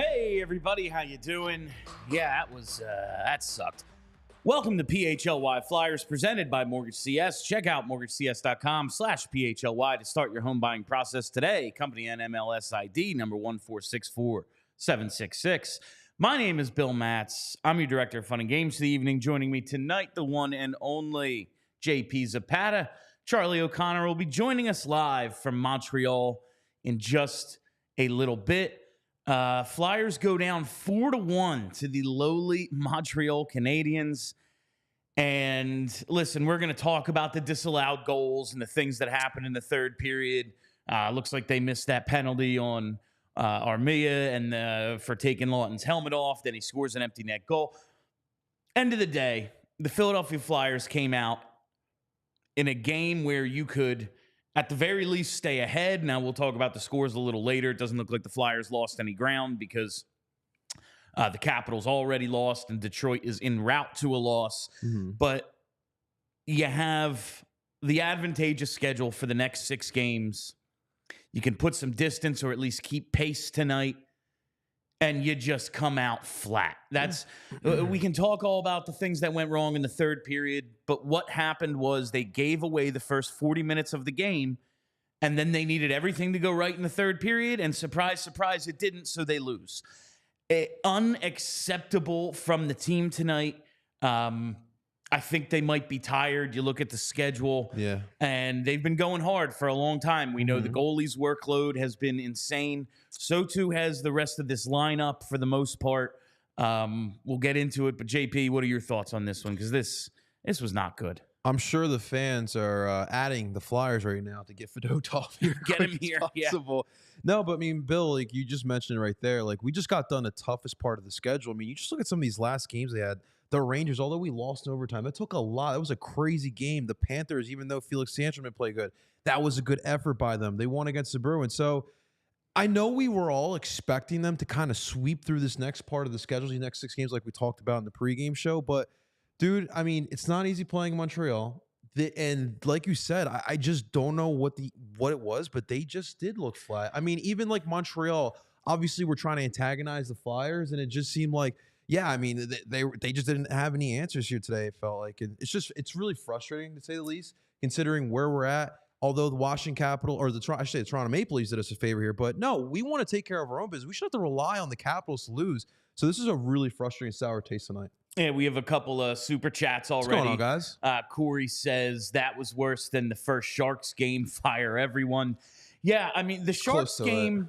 Hey everybody, how you doing? Yeah, that sucked. Welcome to PHLY Flyers presented by Mortgage CS. Check out mortgagecs.com/PHLY to start your home buying process today. Company NMLS ID number 1464766. My name is Bill Matz. I'm your director of fun and games for the evening. Joining me tonight, the one and only JP Zapata. Charlie O'Connor will be joining us live from Montreal in just a little bit. Flyers go down 4-1 to the lowly Montreal Canadiens. And listen, we're going to talk about the disallowed goals and the things that happened in the third period. Looks like they missed that penalty on Armia and for taking Lawton's helmet off. Then he scores an empty net goal. End of the day, the Philadelphia Flyers came out in a game where you could, at the very least, stay ahead. Now, we'll talk about the scores a little later. It doesn't look like the Flyers lost any ground because the Capitals already lost and Detroit is en route to a loss. Mm-hmm. But you have the advantageous schedule for the next 6 games. You can put some distance or at least keep pace tonight, and you just come out flat. That's we can talk all about the things that went wrong in the third period, but what happened was they gave away the first 40 minutes of the game, and then they needed everything to go right in the third period, and surprise, surprise, it didn't, so they lose. Unacceptable from the team tonight. I think they might be tired. You look at the schedule, and they've been going hard for a long time. We know the goalie's workload has been insane. So too has the rest of this lineup for the most part. We'll get into it, but JP, what are your thoughts on this one? Because this was not good. I'm sure the fans are adding the Flyers right now to get Fedotov here. Get him here, possible. Yeah. No, but I mean, Bill, like you just mentioned it right there, like we just got done the toughest part of the schedule. I mean, you just look at some of these last games they had. The Rangers, although we lost in overtime, that took a lot. That was a crazy game. The Panthers, even though Felix Sandstrom didn't play good, that was a good effort by them. They won against the Bruins. So I know we were all expecting them to kind of sweep through this next part of the schedule, these next 6 games like we talked about in the pregame show. But, dude, I mean, it's not easy playing Montreal. And like you said, I just don't know what it was, but they just did look flat. I mean, even like Montreal, obviously we're trying to antagonize the Flyers, and it just seemed like, yeah, I mean, they just didn't have any answers here today, it felt like. And it's really frustrating, to say the least, considering where we're at. Although the Washington Capitol, or the Toronto Maple Leafs did us a favor here. But no, we want to take care of our own business. We should have to rely on the Capitals to lose. So this is a really frustrating, sour taste tonight. Yeah, we have a couple of super chats already. What's going on, guys? Corey says that was worse than the first Sharks game. Fire everyone. Yeah, I mean, the Sharks game...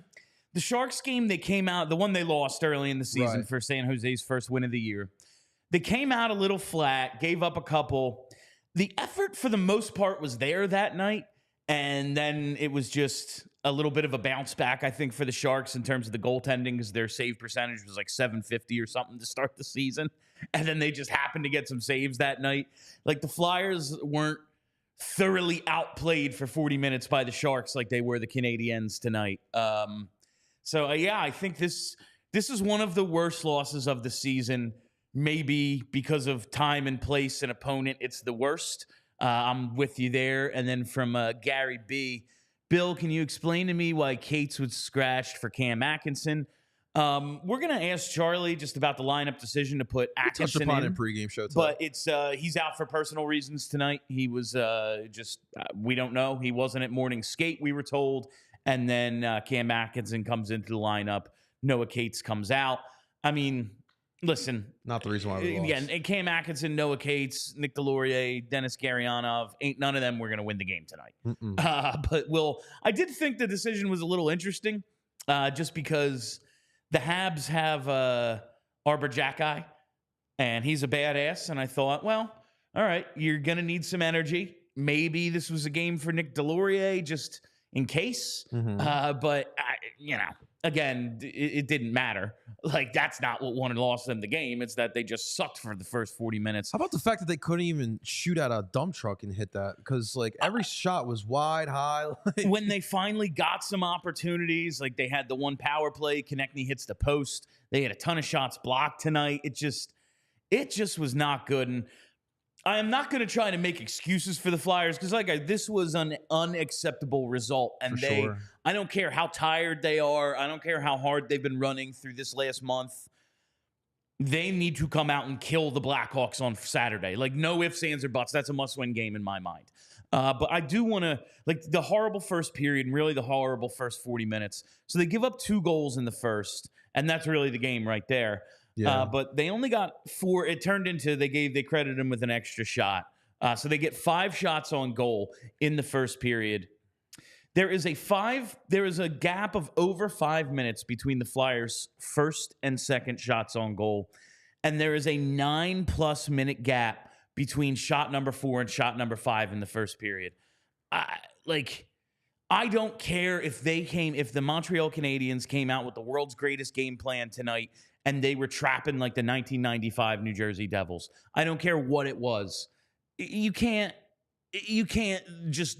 The Sharks game, they came out, the one they lost early in the season for San Jose's first win of the year. They came out a little flat, gave up a couple. The effort for the most part was there that night, and then it was just a little bit of a bounce back, I think, for the Sharks in terms of the goaltending, because their save percentage was like .750 or something to start the season, and then they just happened to get some saves that night. Like, the Flyers weren't thoroughly outplayed for 40 minutes by the Sharks like they were the Canadiens tonight. So, yeah, I think this is one of the worst losses of the season. Maybe because of time and place and opponent, it's the worst. I'm with you there. And then from Gary B. Bill, can you explain to me why Cates was scratched for Cam Atkinson? We're going to ask Charlie just about the lineup decision to put Atkinson in pregame show today. But it's he's out for personal reasons tonight. He was we don't know. He wasn't at morning skate, we were told. And then Cam Atkinson comes into the lineup. Noah Cates comes out. I mean, listen. Not the reason why we lost. Yeah, and Cam Atkinson, Noah Cates, Nick Delorier, Dennis Garyanov. Ain't none of them were going to win the game tonight. But I did think the decision was a little interesting just because the Habs have Arbor Jackeye, and he's a badass. And I thought, well, all right, you're going to need some energy. Maybe this was a game for Nick Delorier just in case. But, again, it didn't matter. Like, that's not what won and lost them the game. It's that they just sucked for the first 40 minutes. How about the fact that they couldn't even shoot out a dump truck and hit that? Because, like, every shot was wide, high. When they finally got some opportunities, like they had the one power play, Konechny hits the post. They had a ton of shots blocked tonight. It just was not good. And I am not going to try to make excuses for the Flyers because, this was an unacceptable result, For and sure. I don't care how tired they are, I don't care how hard they've been running through this last month. They need to come out and kill the Blackhawks on Saturday. Like, no ifs, ands, or buts. That's a must-win game in my mind. But I do want to, the horrible first period and really the horrible first 40 minutes. So they give up 2 goals in the first, and that's really the game right there. Yeah. But they only got 4. It turned into they credited them with an extra shot. So they get 5 shots on goal in the first period. There is a gap of over 5 minutes between the Flyers' first and second shots on goal. And there is a 9+ minute gap between shot number 4 and shot number 5 in the first period. I don't care if the Montreal Canadiens came out with the world's greatest game plan tonight and they were trapping like the 1995 New Jersey Devils. I don't care what it was. You can't just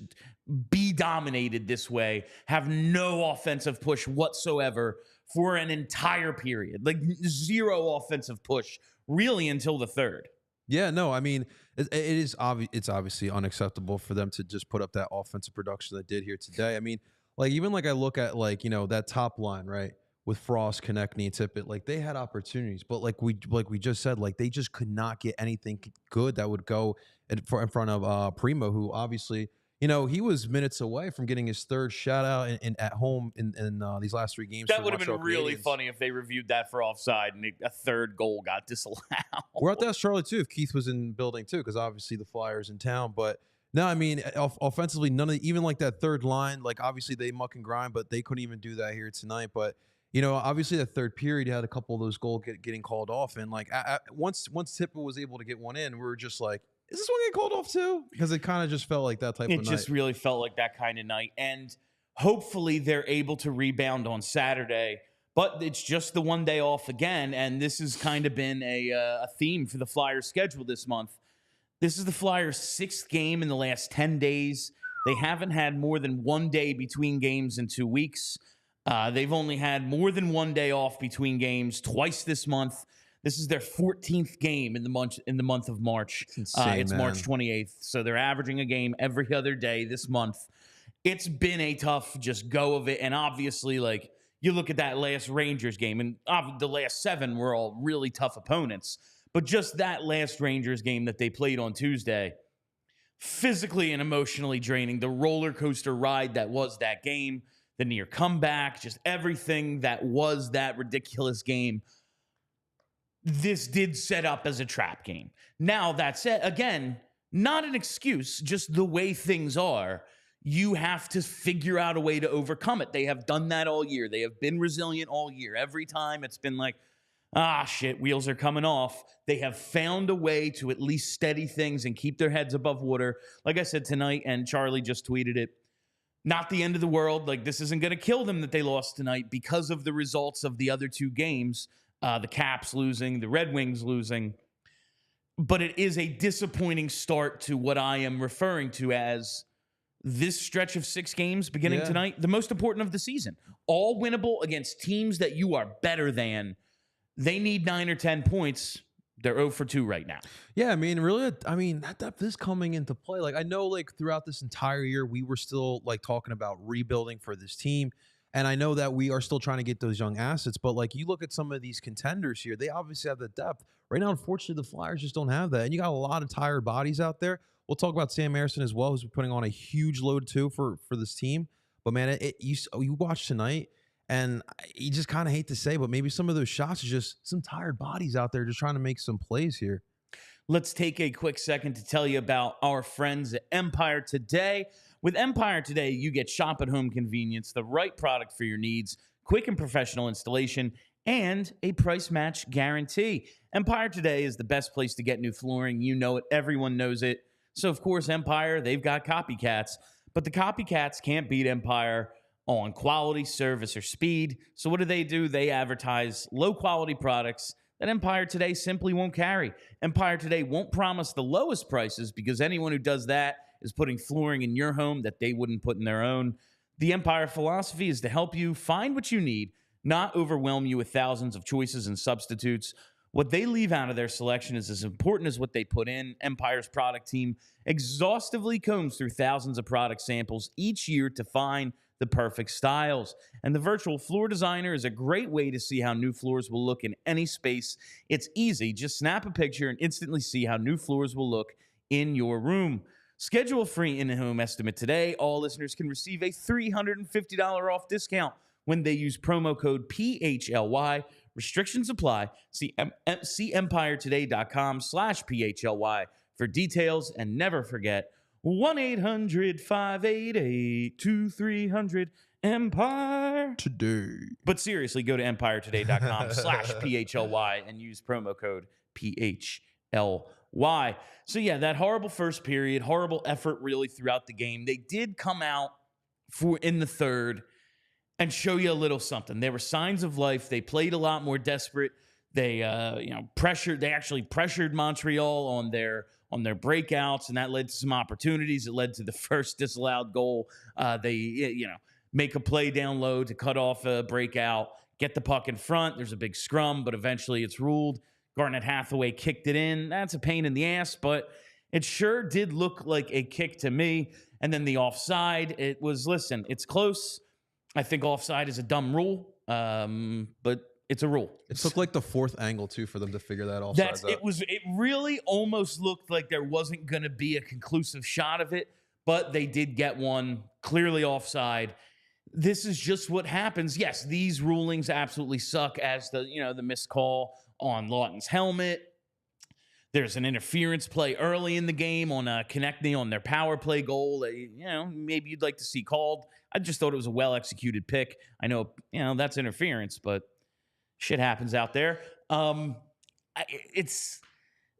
be dominated this way, have no offensive push whatsoever for an entire period. Like, 0 offensive push really until the third. Yeah, no, I mean, it's obviously unacceptable for them to just put up that offensive production they did here today. I mean, even I look at that top line, right? With Frost, Konechny, and Tippett, they had opportunities, but like we just said, they just could not get anything good that would go in front of Primo, who obviously, he was minutes away from getting his 3rd shutout in at home in these last 3 games. That would have been really funny if they reviewed that for offside and a 3rd goal got disallowed. We're out to ask Charlie too if Keith was in the building too, because obviously the Flyers in town. But no, I mean, offensively, none of even that 3rd line, obviously they muck and grind, but they couldn't even do that here tonight. But obviously that 3rd period had a couple of those goals getting called off, and once Tippett was able to get one in, we were just like, is this one getting called off too? Because it kind of just felt like that type of night. It just really felt like that kind of night. And hopefully they're able to rebound on Saturday. But it's just the one day off again. And this has kind of been a theme for the Flyers' schedule this month. This is the Flyers' 6th game in the last 10 days. They haven't had more than 1 day between games in 2 weeks. They've only had more than 1 day off between games twice this month. This is their 14th game in the month of March. It's insane, it's March 28th. So they're averaging a game every other day this month. It's been a tough just go of it. And obviously, you look at that last Rangers game, and the last 7 were all really tough opponents. But just that last Rangers game that they played on Tuesday, physically and emotionally draining. The roller coaster ride that was that game, the near comeback, just everything that was that ridiculous game. This did set up as a trap game. Now, that said, again, not an excuse, just the way things are. You have to figure out a way to overcome it. They have done that all year. They have been resilient all year. Every time it's been like, shit, wheels are coming off. They have found a way to at least steady things and keep their heads above water. Like I said tonight, and Charlie just tweeted it, not the end of the world. This isn't going to kill them that they lost tonight because of the results of the other 2 games. The Caps losing, the Red Wings losing. But it is a disappointing start to what I am referring to as this stretch of 6 games beginning tonight, the most important of the season. All winnable against teams that you are better than. They need 9 or 10 points. They're 0 for 2 right now. Yeah, I mean, really, that depth is coming into play. I know, throughout this entire year, we were still, talking about rebuilding for this team. And I know that we are still trying to get those young assets, but you look at some of these contenders here, they obviously have the depth. Right now, unfortunately, the Flyers just don't have that. And you got a lot of tired bodies out there. We'll talk about Sam Ersson as well, who's putting on a huge load too for this team. But man, you watch tonight, and you just kind of hate to say, but maybe some of those shots are just some tired bodies out there just trying to make some plays here. Let's take a quick second to tell you about our friends at Empire Today. With Empire Today, you get shop-at-home convenience, the right product for your needs, quick and professional installation, and a price match guarantee. Empire Today is the best place to get new flooring. You know it. Everyone knows it. So, of course, Empire, they've got copycats. But the copycats can't beat Empire on quality, service, or speed. So what do? They advertise low-quality products that Empire Today simply won't carry. Empire Today won't promise the lowest prices because anyone who does that is putting flooring in your home that they wouldn't put in their own. The Empire philosophy is to help you find what you need, not overwhelm you with thousands of choices and substitutes. What they leave out of their selection is as important as what they put in. Empire's product team exhaustively combs through thousands of product samples each year to find the perfect styles. And the virtual floor designer is a great way to see how new floors will look in any space. It's easy. Just snap a picture and instantly see how new floors will look in your room. Schedule a free in-home estimate today. All listeners can receive a $350 off discount when they use promo code PHLY. Restrictions apply. See empiretoday.com/PHLY for details, and never forget 1-800-588-2300 Today. But seriously, go to empiretoday.com/PHLY and use promo code PHLY. So yeah, that horrible first period, horrible effort really throughout the game. They did come out in the third and show you a little something. There were signs of life. They played a lot more desperate. They pressured. They actually pressured Montreal on their breakouts, and that led to some opportunities. It led to the first disallowed goal. They make a play down low to cut off a breakout, get the puck in front. There's a big scrum, but eventually it's ruled. Garnet Hathaway kicked it in. That's a pain in the ass, but it sure did look like a kick to me. And then the offside, it's close. I think offside is a dumb rule, but it's a rule. It took like the fourth angle too for them to figure that offside out. It really almost looked like there wasn't going to be a conclusive shot of it, but they did get one clearly offside. This is just what happens. Yes, these rulings absolutely suck, as the missed call on Lawton's helmet. There's an interference play early in the game on Konechny on their power play goal that, maybe you'd like to see called. I just thought it was a well-executed pick. I know, that's interference, but shit happens out there.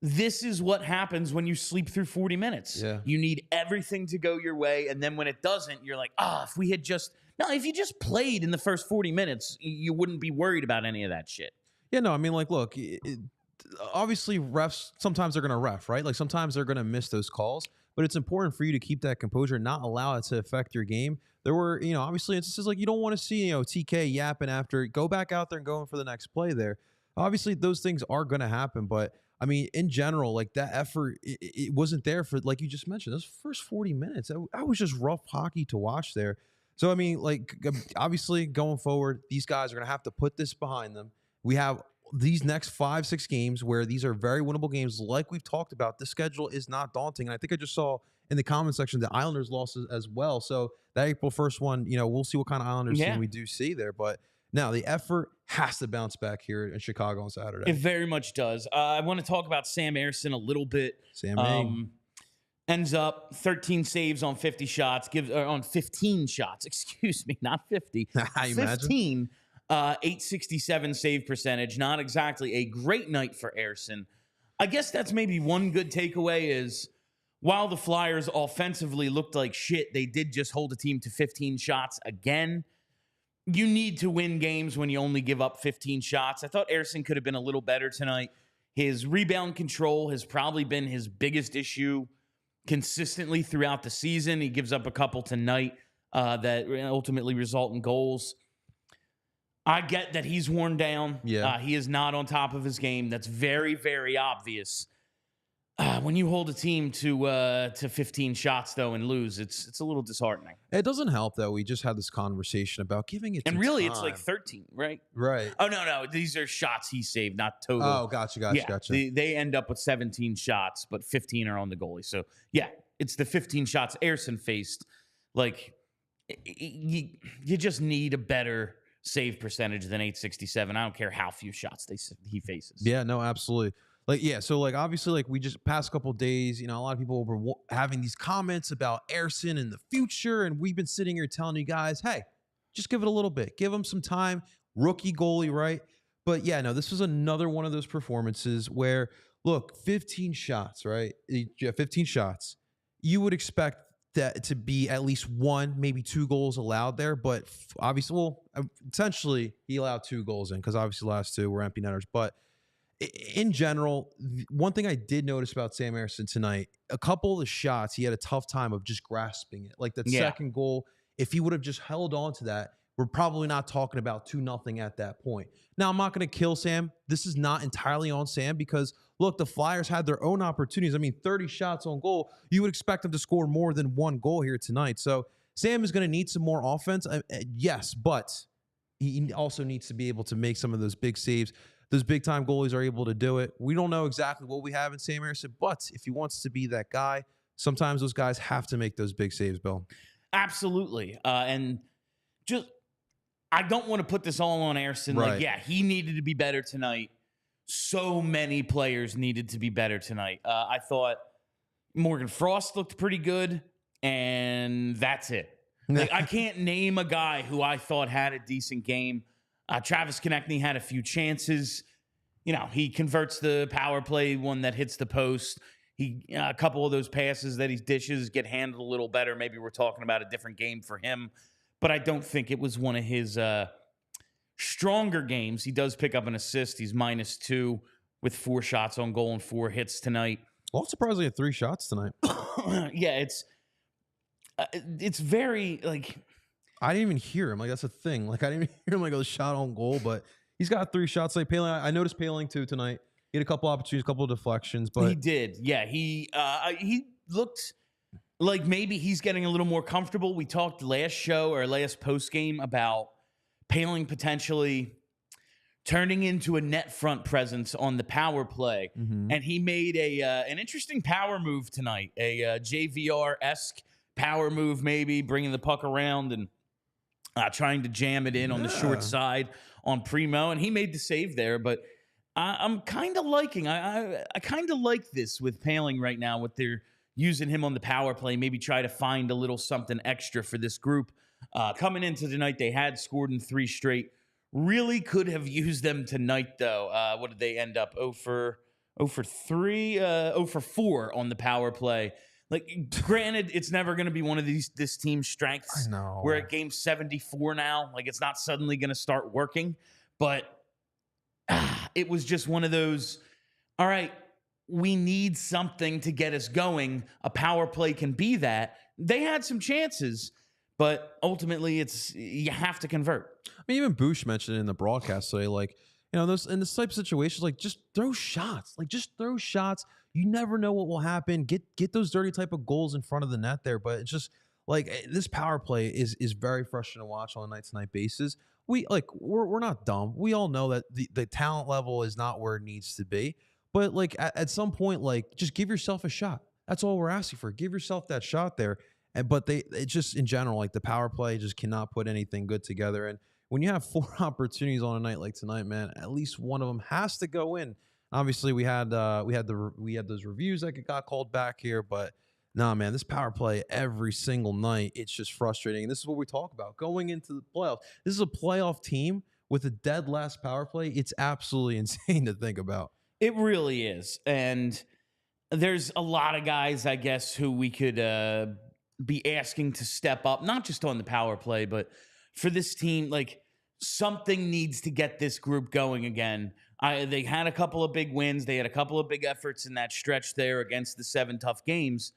This is what happens when you sleep through 40 minutes. Yeah. You need everything to go your way, and then when it doesn't, you're like, if you just played in the first 40 minutes, you wouldn't be worried about any of that shit. Yeah, no, I mean, like, look, obviously refs, sometimes they're going to ref, right? Like sometimes they're going to miss those calls, but it's important for you to keep that composure and not allow it to affect your game. There were, obviously it's just like you don't want to see, TK yapping after, go back out there and go in for the next play there. Obviously those things are going to happen, but I mean, in general, like that effort, it wasn't there for, like you just mentioned, those first 40 minutes. That was just rough hockey to watch there. So, I mean, like, obviously going forward, these guys are going to have to put this behind them. We have these next 5-6 games where these are very winnable games. Like we've talked about, the schedule is not daunting. And I think I just saw in the comment section the Islanders lost as well. So that April 1st one, we'll see what kind of Islanders team we do see there. But now the effort has to bounce back here in Chicago on Saturday. It very much does. I want to talk about Sam Ersson a little bit. Ends up 13 saves on 50 shots, on 15 shots, excuse me, not 50. 15. 867 save percentage. Not exactly a great night for Ersson. I guess that's maybe one good takeaway is while the Flyers offensively looked like shit, they did just hold a team to 15 shots again. You need to win games when you only give up 15 shots. I thought Ersson could have been a little better tonight. His rebound control has probably been his biggest issue consistently throughout the season. He gives up a couple tonight that ultimately result in goals. I get that he's worn down. Yeah. He is not on top of his game. That's very, very obvious. When you hold a team to 15 shots, though, and lose, it's a little disheartening. It doesn't help that we just had this conversation about giving it and some really, time. it's like 13, right? Right. Oh, no. These are shots he saved, not total. Oh, gotcha. They end up with 17 shots, but 15 are on the goalie. So, yeah, it's the 15 shots Ersson faced. Like, you just need a better save percentage than 867. I don't care how few shots he faces. Yeah, no, absolutely. So obviously we just past couple days, a lot of people were having these comments about Ersson in the future, and we've been sitting here telling you guys, hey, just give it a little bit, give him some time. Rookie goalie, right? But yeah, no, this was another one of those performances where, look, 15 shots, right? 15 shots. You would expect that to be at least one, maybe two goals allowed there, but obviously, essentially he allowed 2 goals in because obviously the last 2 were empty netters. But in general, one thing I did notice about Sam Ersson tonight, a couple of the shots, he had a tough time of just grasping it. Like that second goal, if he would have just held on to that, we're probably not talking about 2-0 at that point. Now, I'm not going to kill Sam. This is not entirely on Sam because, look, the Flyers had their own opportunities. I mean, 30 shots on goal. You would expect them to score more than one goal here tonight. So Sam is going to need some more offense. Yes, but he also needs to be able to make some of those big saves. Those big-time goalies are able to do it. We don't know exactly what we have in Sam Harrison, but if he wants to be that guy, sometimes those guys have to make those big saves, Bill. Absolutely. And just, I don't want to put this all on Harrison. Right. Like, yeah, he needed to be better tonight. So many players needed to be better tonight. I thought Morgan Frost looked pretty good, and that's it. Like, I can't name a guy who I thought had a decent game. Travis Konechny had a few chances. You know, he converts the power play, one that hits the post. A couple of those passes that he dishes get handled a little better. Maybe we're talking about a different game for him, but I don't think it was one of his stronger games. He does pick up an assist. He's -2 with 4 shots on goal and 4 hits tonight. Well, surprisingly, had 3 shots tonight. Yeah, it's very, like, I didn't even hear him. Like, that's a thing. Like, I didn't even hear him like a shot on goal, but he's got 3 shots. Like Paling, I noticed Paling too tonight. He had a couple opportunities, a couple of deflections, but he did. Yeah, he looked like maybe he's getting a little more comfortable. We talked last show or last post game about Paling potentially turning into a net front presence on the power play, and he made an interesting power move tonight, a JVR-esque power move, maybe bringing the puck around and trying to jam it in on the short side on Primo, and he made the save there. But I'm kind of liking. I kind of like this with Paling right now. What they're using him on the power play, maybe try to find a little something extra for this group. Coming into tonight, they had scored in 3 straight. Really could have used them tonight, though. What did they end up? 0 for 3, 0 for 4 on the power play. Like, granted, it's never going to be one of this team's strengths. I know. We're at game 74 now. Like, it's not suddenly going to start working. But it was just one of those, all right, we need something to get us going. A power play can be that. They had some chances, but ultimately you have to convert. I mean, even Bush mentioned it in the broadcast today, like, you know, in this type of situations, like, just throw shots. Like, just throw shots. You never know what will happen. Get those dirty type of goals in front of the net there. But it's just like this power play is very frustrating to watch on a night-to-night basis. We're not dumb. We all know that the talent level is not where it needs to be. But like at some point, like, just give yourself a shot. That's all we're asking for. Give yourself that shot there. But it's just in general, like, the power play just cannot put anything good together. And when you have 4 opportunities on a night like tonight, man, at least one of them has to go in. Obviously, we had those reviews that got called back here, but nah, man, this power play every single night, it's just frustrating. And this is what we talk about going into the playoffs. This is a playoff team with a dead last power play. It's absolutely insane to think about. It really is, and there's a lot of guys, I guess, who we could be asking to step up, not just on the power play, but for this team. Like, something needs to get this group going again. They had a couple of big wins. They had a couple of big efforts in that stretch there against the 7 tough games.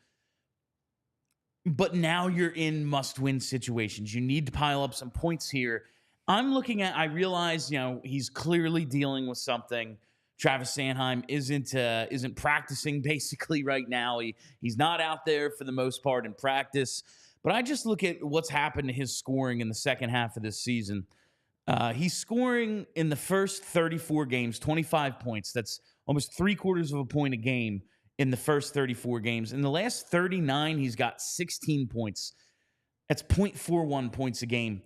But now you're in must-win situations. You need to pile up some points here. I realize, you know, he's clearly dealing with something. Travis Sanheim isn't practicing basically right now. He's not out there for the most part in practice. But I just look at what's happened to his scoring in the second half of this season. He's scoring in the first 34 games, 25 points. That's almost 3/4 of a point a game in the first 34 games. In the last 39, he's got 16 points. That's 0.41 points a game.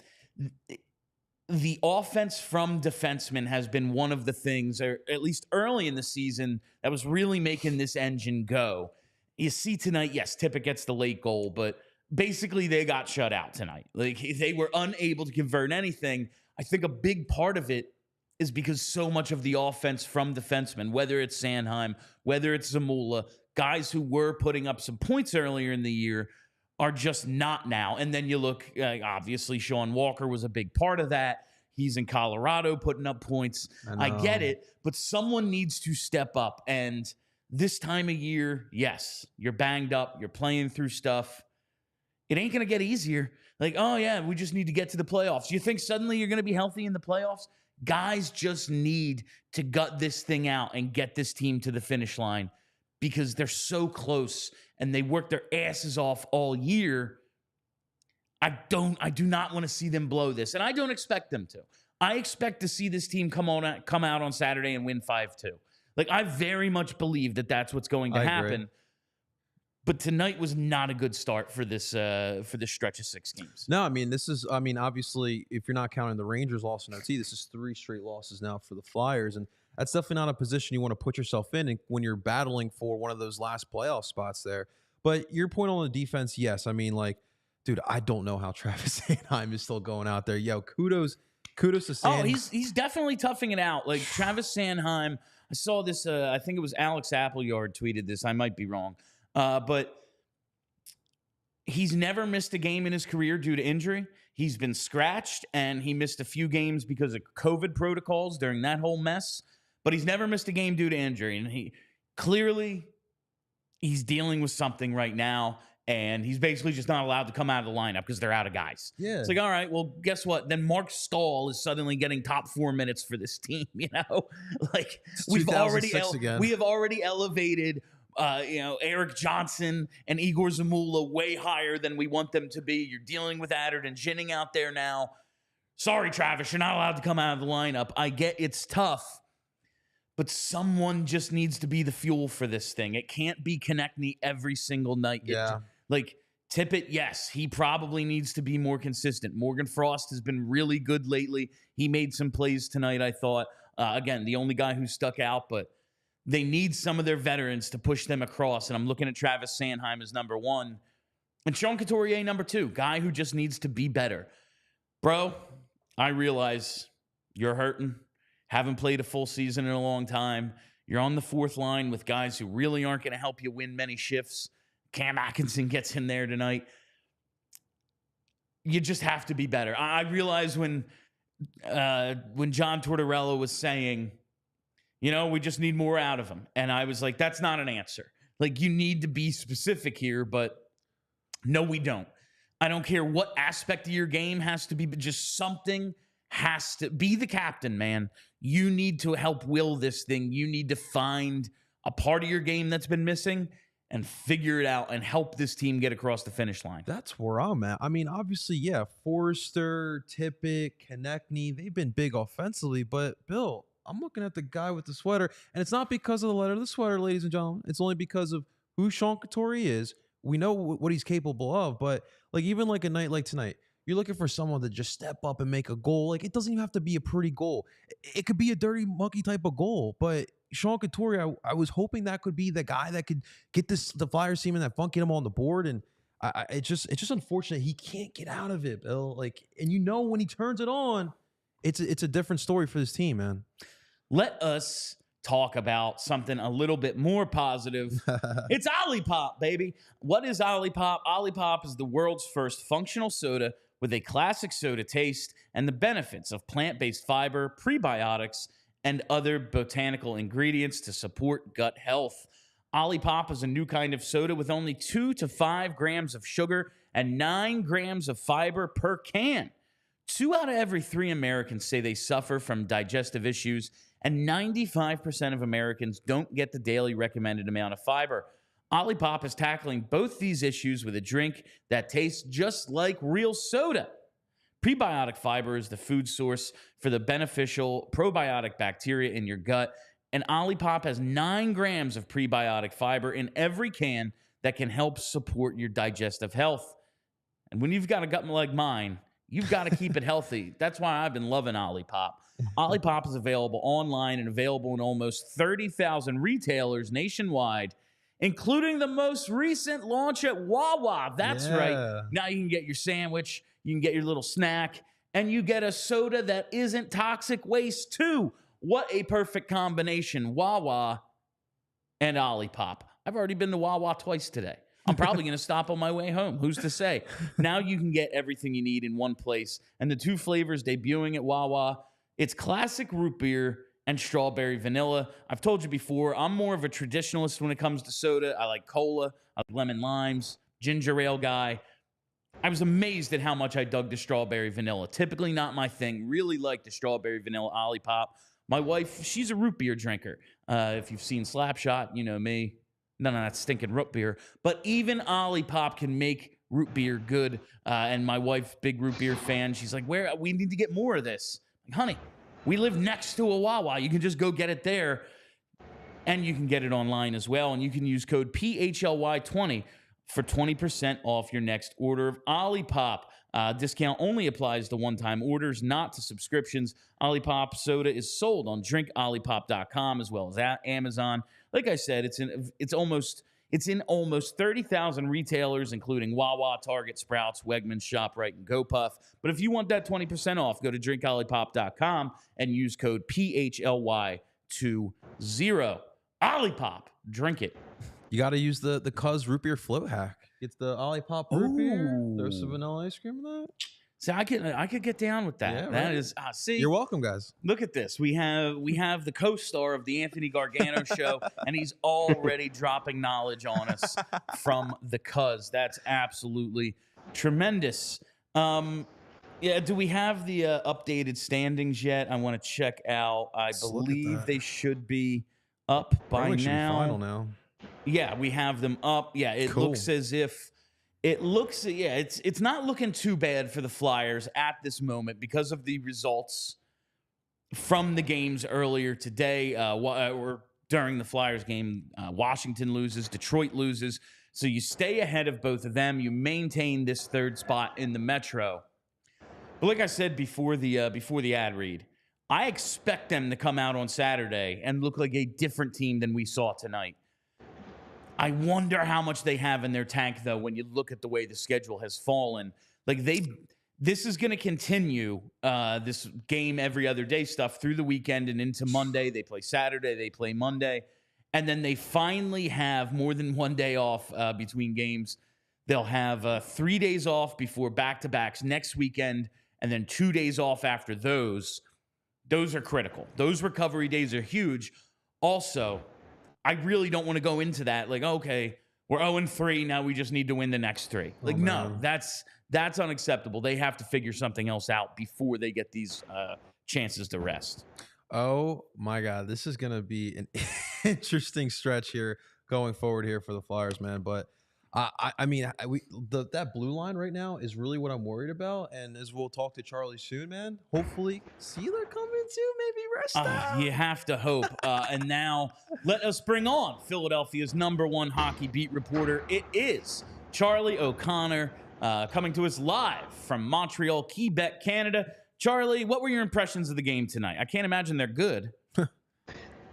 The offense from defensemen has been one of the things, or at least early in the season, that was really making this engine go. You see tonight, yes, Tippett gets the late goal, but basically they got shut out tonight. Like, they were unable to convert anything. I think a big part of it is because so much of the offense from defensemen, whether it's Sanheim, whether it's Zamula, guys who were putting up some points earlier in the year, are just not now. And then you look, obviously, Sean Walker was a big part of that. He's in Colorado putting up points. I get it, but someone needs to step up. And this time of year, yes, you're banged up, you're playing through stuff. It ain't going to get easier. Like, oh, yeah, we just need to get to the playoffs. You think suddenly you're going to be healthy in the playoffs? Guys just need to gut this thing out and get this team to the finish line because they're so close and they work their asses off all year. I do not want to see them blow this, and I don't expect them to. I expect to see this team come out on Saturday and win 5-2. Like, I very much believe that that's what's going to happen. But tonight was not a good start for this stretch of 6 games. No, I mean, obviously, if you're not counting the Rangers loss in OT, this is 3 straight losses now for the Flyers, and that's definitely not a position you want to put yourself in when you're battling for one of those last playoff spots there. But your point on the defense, yes, I mean, like, dude, I don't know how Travis Sanheim is still going out there. Yo, kudos to Sanheim. Oh, he's definitely toughing it out. Like Travis Sanheim, I saw this. I think it was Alex Appleyard tweeted this. I might be wrong. But he's never missed a game in his career due to injury. He's been scratched, and he missed a few games because of COVID protocols during that whole mess. But he's never missed a game due to injury. And he's dealing with something right now, and he's basically just not allowed to come out of the lineup because they're out of guys. Yeah. It's like, all right, well, guess what? Then Mark Stahl is suddenly getting top 4 minutes for this team, you know? Like, we have already elevated Eric Johnson and Igor Zamula way higher than we want them to be. You're dealing with Adder and Ginning out there now. Sorry, Travis, you're not allowed to come out of the lineup. I get it's tough, but someone just needs to be the fuel for this thing. It can't be Konechny every single night. Yeah. Tippett, yes, he probably needs to be more consistent. Morgan Frost has been really good lately. He made some plays tonight, I thought. Again, the only guy who stuck out, but they need some of their veterans to push them across, and I'm looking at Travis Sanheim as number 1. And Sean Couturier, number 2, guy who just needs to be better. Bro, I realize you're hurting, haven't played a full season in a long time. You're on the 4th line with guys who really aren't going to help you win many shifts. Cam Atkinson gets in there tonight. You just have to be better. I realize when John Tortorella was saying, we just need more out of him. And I was like, that's not an answer. Like, you need to be specific here, but no, we don't. I don't care what aspect of your game has to be, but just something has to be the captain, man. You need to help will this thing. You need to find a part of your game that's been missing and figure it out and help this team get across the finish line. That's where I'm at. I mean, obviously, yeah, Forrester, Tippett, Konechny, they've been big offensively, but Bill, I'm looking at the guy with the sweater, and it's not because of the letter of the sweater, ladies and gentlemen. It's only because of who Sean Couturier is. We know what he's capable of, but even like a night like tonight, you're looking for someone to just step up and make a goal. Like, it doesn't even have to be a pretty goal. It could be a dirty monkey type of goal, but Sean Couturier, I was hoping that could be the guy that could get the Flyers team in that funk, get him on the board, and it's just unfortunate he can't get out of it, Bill. And when he turns it on, it's a different story for this team, man. Let us talk about something a little bit more positive. It's Olipop, baby. What is Olipop? Olipop is the world's first functional soda with a classic soda taste and the benefits of plant-based fiber, prebiotics, and other botanical ingredients to support gut health. Olipop is a new kind of soda with only 2 to 5 grams of sugar and 9 grams of fiber per can. 2 out of every 3 Americans say they suffer from digestive issues, and 95% of Americans don't get the daily recommended amount of fiber. Olipop is tackling both these issues with a drink that tastes just like real soda. Prebiotic fiber is the food source for the beneficial probiotic bacteria in your gut, and Olipop has 9 grams of prebiotic fiber in every can that can help support your digestive health. And when you've got a gut like mine, you've got to keep it healthy. That's why I've been loving Olipop. Olipop is available online and available in almost 30,000 retailers nationwide, including the most recent launch at Wawa. That's right. Now you can get your sandwich, you can get your little snack, and you get a soda that isn't toxic waste too. What a perfect combination, Wawa and Olipop. I've already been to Wawa twice today. I'm probably going to stop on my way home. Who's to say? Now you can get everything you need in one place. And the 2 flavors debuting at Wawa, it's classic root beer and strawberry vanilla. I've told you before, I'm more of a traditionalist when it comes to soda. I like cola, I like lemon limes, ginger ale guy. I was amazed at how much I dug the strawberry vanilla. Typically not my thing. Really like the strawberry vanilla Olipop. My wife, she's a root beer drinker. If you've seen Slapshot, you know me. None of that stinking root beer. But even Olipop can make root beer good. And my wife, big root beer fan, she's like, "Where we need to get more of this." Like, honey, we live next to a Wawa. You can just go get it there. And you can get it online as well. And you can use code PHLY20 for 20% off your next order of Olipop. Discount only applies to one-time orders, not to subscriptions. Olipop soda is sold on drinkolipop.com as well as at Amazon. Like I said, it's in almost 30,000 retailers, including Wawa, Target, Sprouts, Wegmans, ShopRite, and GoPuff. But if you want that 20% off, go to drinkolipop.com and use code PHLY20. Olipop, drink it. You got to use the Cuz root beer float hack. It's the Olipop root beer. There's some vanilla ice cream in that. See, I could get down with that. Yeah, that right. is, see, You're welcome, guys. look at this. We have the co-star of the Anthony Gargano show, and he's already dropping knowledge on us from the Cuz. That's absolutely tremendous. Yeah, do we have the updated standings yet? I want to check out. I believe they should be up by Should be now. final now. Yeah, we have them up. Yeah, it looks as if it's not looking too bad for the Flyers at this moment because of the results from the games earlier today or during the Flyers game. Washington loses, Detroit loses. So you stay ahead of both of them. You maintain this third spot in the Metro. But like I said before the ad read, I expect them to come out on Saturday and look like a different team than we saw tonight. I wonder how much they have in their tank, though, when you look at the way the schedule has fallen. Like this is going to continue, this game every other day stuff through the weekend and into Monday. They play Saturday, they play Monday, and then they finally have more than one day off between games. They'll have 3 days off before back-to-backs next weekend, and then 2 days off after those. Those are critical. Those recovery days are huge. Also, I really don't want to go into that. Like, okay, we're 0-3. Now we just need to win the next 3. Like, no, that's unacceptable. They have to figure something else out before they get these chances to rest. Oh my God, this is going to be an interesting stretch here going forward here for the Flyers, man. But I mean, that blue line right now is really what I'm worried about. And as we'll talk to Charlie soon, man, hopefully Sealer coming too, maybe rest out. You have to hope. And now let us bring on Philadelphia's #1 hockey beat reporter. It is Charlie O'Connor coming to us live from Montreal, Quebec, Canada. Charlie, what were your impressions of the game tonight? I can't imagine they're good.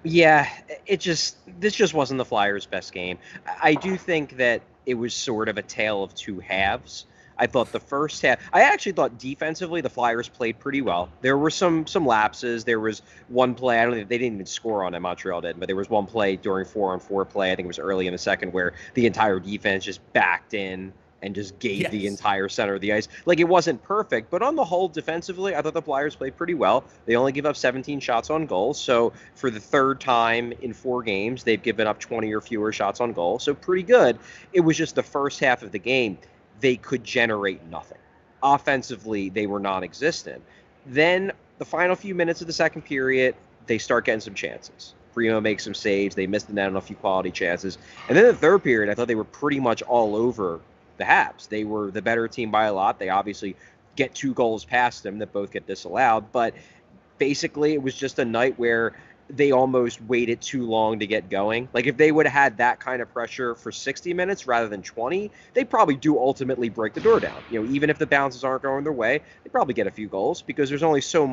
Yeah, this just wasn't the Flyers' best game. I do think that it was sort of a tale of two halves. I thought the first half, I actually thought defensively the Flyers played pretty well. There were some lapses. There was one play, I don't think they didn't even score on it, Montreal did, but there was one play during 4-on-4 play, I think it was early in the second, where the entire defense just backed in and just gave the entire center of the ice. Like, it wasn't perfect, but on the whole, defensively, I thought the Flyers played pretty well. They only give up 17 shots on goal, so for the third time in 4 games, they've given up 20 or fewer shots on goal, so pretty good. It was just the first half of the game, they could generate nothing. Offensively, they were non-existent. Then, the final few minutes of the second period, they start getting some chances. Primo makes some saves, they missed the net on a few quality chances. And then the third period, I thought they were pretty much all over the Habs. They were the better team by a lot. They obviously get 2 goals past them that both get disallowed, but basically it was just a night where they almost waited too long to get going. Like, if they would have had that kind of pressure for 60 minutes rather than 20, they probably do ultimately break the door down. You know, even if the bounces aren't going their way, they probably get a few goals because there's only so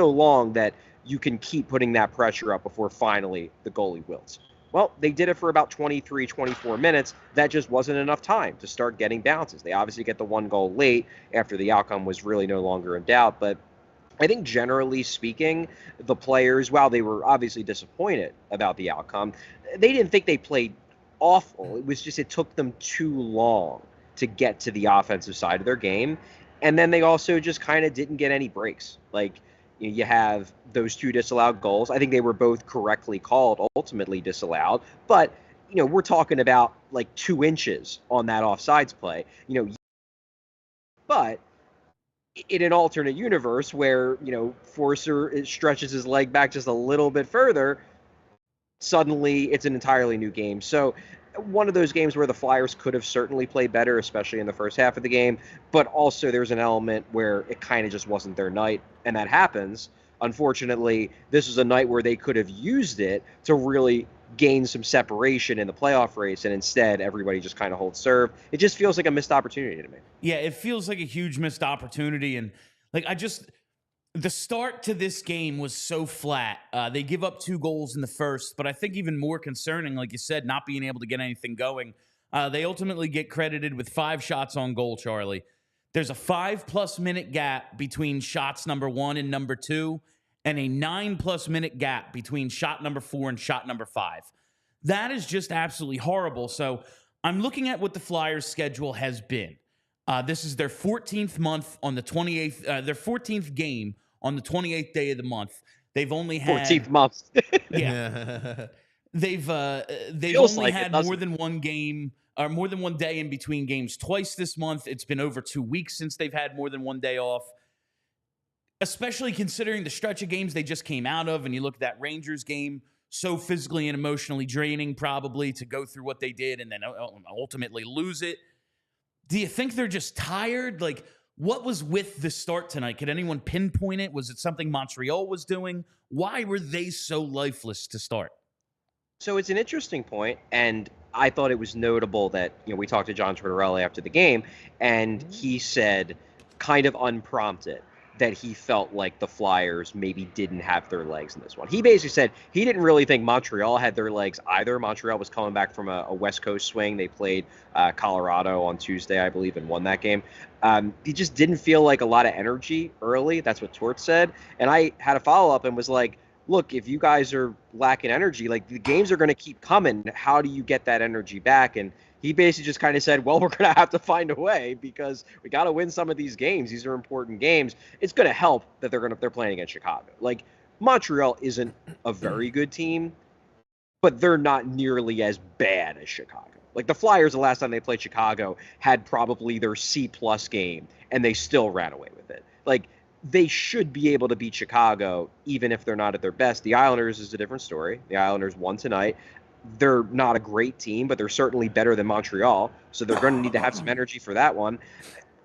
long that you can keep putting that pressure up before finally the goalie wilts. Well, they did it for about 23, 24 minutes. That just wasn't enough time to start getting bounces. They obviously get the 1 goal late after the outcome was really no longer in doubt. But I think generally speaking, the players, while they were obviously disappointed about the outcome, they didn't think they played awful. It was just it took them too long to get to the offensive side of their game. And then they also just kind of didn't get any breaks. Like, you have those 2 disallowed goals. I think they were both correctly called, ultimately disallowed. But, we're talking about like 2 inches on that offsides play. But in an alternate universe where, Forcer stretches his leg back just a little bit further, suddenly it's an entirely new game. So one of those games where the Flyers could have certainly played better, especially in the first half of the game, but also there's an element where it kind of just wasn't their night, and that happens. Unfortunately, this was a night where they could have used it to really gain some separation in the playoff race, and instead everybody just kind of holds serve. It just feels like a missed opportunity to me. Yeah, it feels like a huge missed opportunity. And the start to this game was so flat. They give up 2 goals in the first, but I think even more concerning, like you said, not being able to get anything going. They ultimately get credited with 5 shots on goal, Charlie. There's a 5+ minute gap between shots number 1 and number 2, and a 9+ minute gap between shot number 4 and shot number 5. That is just absolutely horrible. So I'm looking at what the Flyers' schedule has been. This is their 14th month on the 28th, their 14th game on the 28th day of the month. They've only had 14th month. yeah. They've Feels only like it, had doesn't more it? than one game or more than one day in between games twice this month. It's been over 2 weeks since they've had more than one day off. Especially considering the stretch of games they just came out of, and you look at that Rangers game, so physically and emotionally draining probably to go through what they did and then ultimately lose it. Do you think they're just tired? Like, what was with the start tonight? Could anyone pinpoint it? Was it something Montreal was doing? Why were they so lifeless to start? So it's an interesting point, and I thought it was notable that, we talked to John Tortorella after the game, and he said, kind of unprompted, that he felt like the Flyers maybe didn't have their legs in this one. He basically said he didn't really think Montreal had their legs either. Montreal was coming back from a West Coast swing. They played Colorado on Tuesday, I believe, and won that game. He just didn't feel like a lot of energy early. That's what Tort said. And I had a follow-up and was like, look, if you guys are lacking energy, like, the games are going to keep coming. How do you get that energy back? And he basically just kind of said, well, we're going to have to find a way because we got to win some of these games. These are important games. It's going to help that they're playing against Chicago. Like, Montreal isn't a very good team, but they're not nearly as bad as Chicago. Like, the Flyers, the last time they played Chicago, had probably their C+ game, and they still ran away with it. Like, they should be able to beat Chicago, even if they're not at their best. The Islanders is a different story. The Islanders won tonight. They're not a great team, but they're certainly better than Montreal, so they're going to need to have some energy for that one.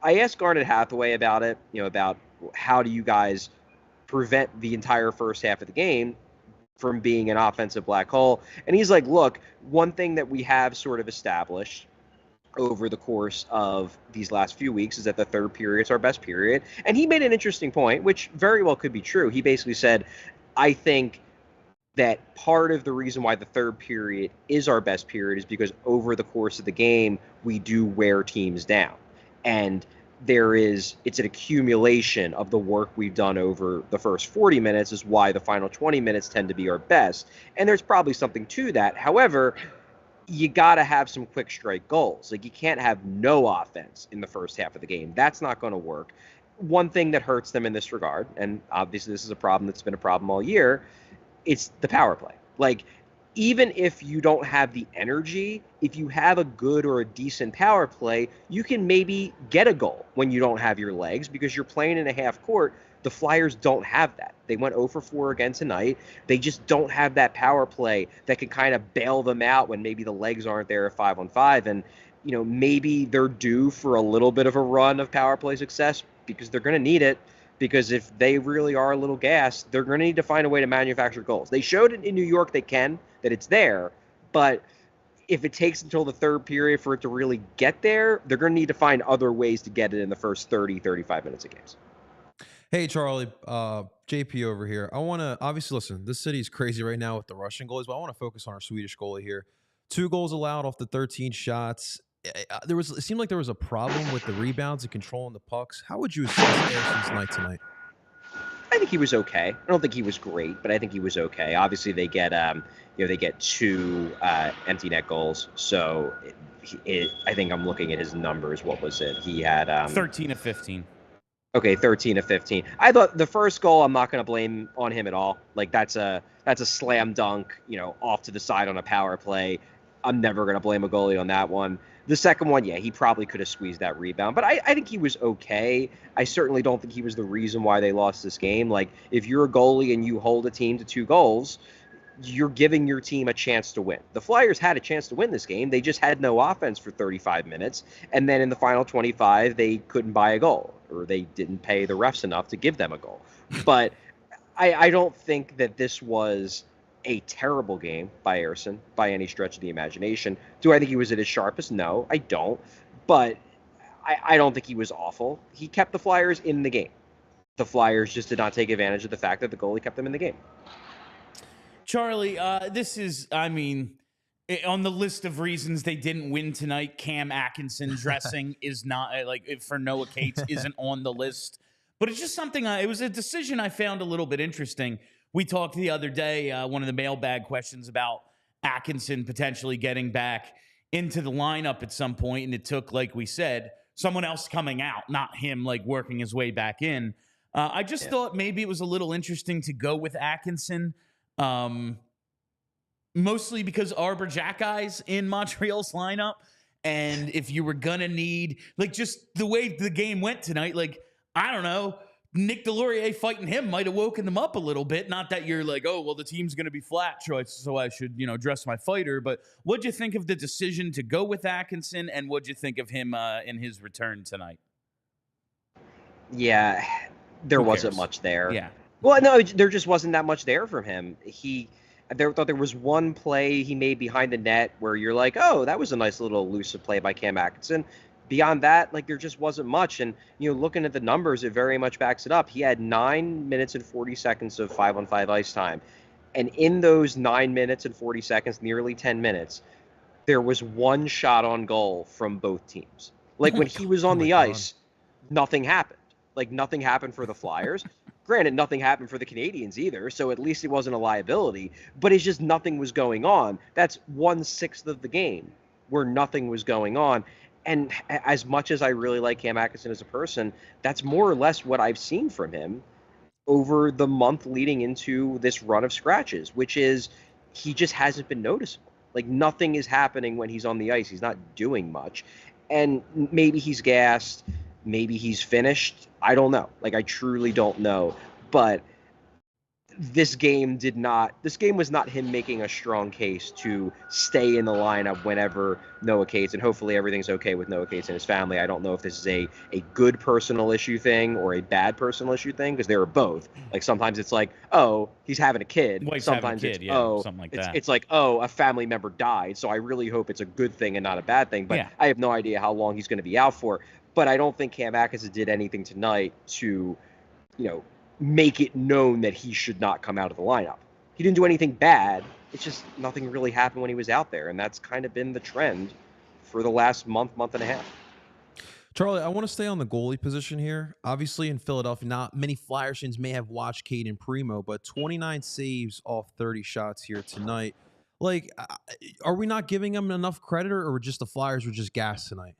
I asked Garnet Hathaway about it, about how do you guys prevent the entire first half of the game from being an offensive black hole, and he's like, look, one thing that we have sort of established over the course of these last few weeks is that the third period is our best period. And he made an interesting point, which very well could be true. He basically said, I think that part of the reason why the third period is our best period is because over the course of the game, we do wear teams down. And it's an accumulation of the work we've done over the first 40 minutes is why the final 20 minutes tend to be our best. And there's probably something to that. However, you got to have some quick strike goals. Like, you can't have no offense in the first half of the game. That's not going to work. One thing that hurts them in this regard, and obviously this is a problem that's been a problem all year, it's the power play. Like, even if you don't have the energy, if you have a good or a decent power play, you can maybe get a goal when you don't have your legs because you're playing in a half court. The Flyers don't have that. They went 0 for 4 again tonight. They just don't have that power play that can kind of bail them out when maybe the legs aren't there at 5-on-5. And, maybe they're due for a little bit of a run of power play success because they're going to need it. Because if they really are a little gassed, they're going to need to find a way to manufacture goals. They showed it in New York that it's there. But if it takes until the third period for it to really get there, they're going to need to find other ways to get it in the first 30, 35 minutes of games. Hey, Charlie, JP over here. I want to obviously listen. This city is crazy right now with the Russian goalies, but I want to focus on our Swedish goalie here. 2 goals allowed off the 13 shots. It seemed like there was a problem with the rebounds and controlling the pucks. How would you assess Ericsson's night tonight? I think he was okay. I don't think he was great, but I think he was okay. Obviously, they get they get 2 empty net goals. So I think I'm looking at his numbers. What was it? He had 13 of 15. Okay, 13 of 15. I thought the first goal, I'm not going to blame on him at all. Like, that's a slam dunk, off to the side on a power play. I'm never going to blame a goalie on that one. The second one, yeah, he probably could have squeezed that rebound, but I think he was okay. I certainly don't think he was the reason why they lost this game. Like, if you're a goalie and you hold a team to 2 goals, you're giving your team a chance to win. The Flyers had a chance to win this game. They just had no offense for 35 minutes. And then in the final 25, they couldn't buy a goal, or they didn't pay the refs enough to give them a goal. But I don't think that this was a terrible game by Ersson by any stretch of the imagination. Do I think he was at his sharpest? No, I don't. But I don't think he was awful. He kept the Flyers in the game. The Flyers just did not take advantage of the fact that the goalie kept them in the game. Charlie, this is, I mean, on the list of reasons they didn't win tonight, Cam Atkinson dressing is not, like, for Noah Cates isn't on the list. But it's just something, it was a decision I found a little bit interesting. We talked the other day, one of the mailbag questions about Atkinson potentially getting back into the lineup at some point, and it took, like we said, someone else coming out, not him, like, working his way back in. I just thought maybe it was a little interesting to go with Atkinson, mostly because Arbor Jackeyes in Montreal's lineup, and if you were gonna need, like, just the way the game went tonight, like, I don't know, Nick Delorier fighting him might have woken them up a little bit. Not that you're like, oh, well, the team's going to be flat choice, so I should, dress my fighter. But what'd you think of the decision to go with Atkinson, and what'd you think of him in his return tonight? Yeah, there wasn't much there. Yeah. Well, no, there just wasn't that much there from him. Thought there was one play he made behind the net where you're like, oh, that was a nice little elusive play by Cam Atkinson. Beyond that, like, there just wasn't much. And, looking at the numbers, it very much backs it up. He had 9 minutes and 40 seconds of 5-on-5 ice time. And in those 9 minutes and 40 seconds, nearly 10 minutes, there was one shot on goal from both teams. Like, when he was on the ice, nothing happened. Like, nothing happened for the Flyers. Granted, nothing happened for the Canadians either, so at least it wasn't a liability. But it's just nothing was going on. That's 1/6 of the game where nothing was going on. And as much as I really like Cam Atkinson as a person, that's more or less what I've seen from him over the month leading into this run of scratches, which is he just hasn't been noticeable. Like, nothing is happening when he's on the ice. He's not doing much. And maybe he's gassed. Maybe he's finished. I don't know. Like, I truly don't know. But this game was not him making a strong case to stay in the lineup whenever Noah Cates, and hopefully everything's okay with Noah Cates and his family. I don't know if this is a good personal issue thing or a bad personal issue thing, because there are both. Like, sometimes it's like, oh, he's having a kid. Sometimes it's something like that. It's like, oh, a family member died. So I really hope it's a good thing and not a bad thing. But I have no idea how long he's going to be out for. But I don't think Cam Atkinson did anything tonight to, make it known that he should not come out of the lineup. He didn't do anything bad. It's just nothing really happened when he was out there, and that's kind of been the trend for the last month and a half. Charlie, I want to stay on the goalie position here. Obviously, in Philadelphia, not many Flyers fans may have watched Caden Primo, but 29 saves off 30 shots here tonight. Like, are we not giving him enough credit, or just the Flyers were just gassed tonight?